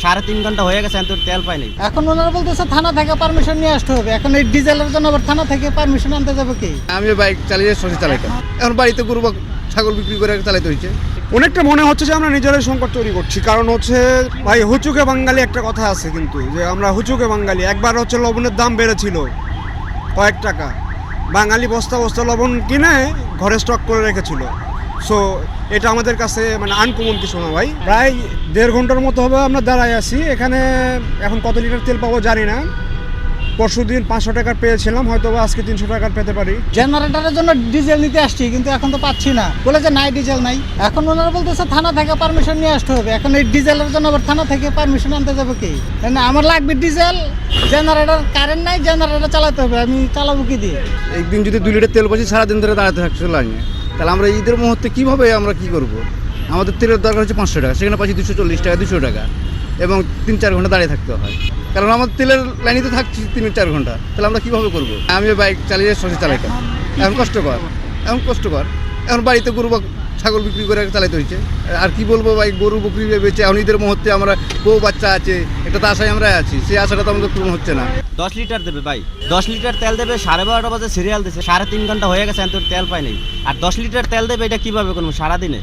3.5 ঘন্টা হয়ে গেছে কিন্তু তেল পাইনি। এখন ওনারা বলতেছে থানা থেকে পারমিশন নিয়ে আসতে হবে। এখন এই ডিজেলের জন্য আবার থানা থেকে পারমিশন আনতে যাবে কি? আমি বাইক চালিয়ে শশী চালাইতাম, এখন বাড়িতে গরু বা ছাগল বিক্রি করে চালাইতে হয়েছে। অনেকটা মনে হচ্ছে যে আমরা নিজেরাই সংকট তৈরি করছি। কারণ হচ্ছে ভাই, হুচুকে বাঙালি একটা কথা আছে কিন্তু, যে আমরা হুচুকে বাঙালি। একবার হচ্ছে লবণের দাম বেড়েছিল কয়েক টাকা, বাঙালি বস্তা বস্তা লবণ কিনে ঘরে স্টক করে রেখেছিল। সো এটা আমাদের কাছে মানে আনকমন কিছু না ভাই। প্রায় 1.5 ঘন্টার মতো হবে আমরা দাঁড়ায় আছি এখানে। এখন কত লিটার তেল পাবো জানি না। পরশুদিন 500 টাকার পেয়েছিলাম, হয়তো বা আজকে 300 টাকার পেতে পারি। জেনারেটরের জন্য ডিজেল নিতে আসছি, কিন্তু এখন তো পাচ্ছি না। বলে যে নাই, ডিজেল নাই। এখন ওনারা বলতেছে থানা থেকে পারমিশন নিয়ে আসতে হবে। এখন এই ডিজেলের জন্য আবার থানা থেকে পারমিশন আনতে যাবে কি? না, আমার লাগবে ডিজেল, জেনারেটর, কারেন্ট নাই, জেনারেটর চালাতে হবে। আমি চালাবো কি দিয়ে? একদিন যদি 2 লিটার তেল পাচ্ছি, সারাদিন ধরে দাঁড়াতে থাকছে লাইনে, তাহলে আমরা ঈদের মুহূর্তে কীভাবে আমরা কী করব? আমাদের তেলের দরকার হচ্ছে 500 টাকা, সেখানে পাচ্ছি 240 টাকা, 200 টাকা, এবং 3-4 ঘন্টা দাঁড়িয়ে থাকতে হয়। কারণ আমাদের তেলের লাইনে তো থাকছি 3-4 ঘন্টা, তাহলে আমরা কীভাবে করবো? আমি বাইক চালিয়ে শশী চালাইতাম, এখন কষ্টকর। এখন বাড়িতে গরু বা ছাগল বিক্রি করে চালাইতে হয়েছে। আর কি বলবো ভাই, গরু বকরি বেচে এখন ঈদের মুহূর্তে আমরা বউ বাচ্চা আছে, এটা তো আশায় আমরা আছি, সেই আশাটা তো আমাদের পূরণ হচ্ছে না। 10 লিটার দেবে ভাই, 10 লিটার তেল দেবে। 12:30 বাজে সিরিয়াল দিছে, 3.5 ঘন্টা হয়ে গেছে কিন্তু তেল পাইনি। আর 10 লিটার তেল দেবে, এটা কিভাবে করবো সারাদিনে?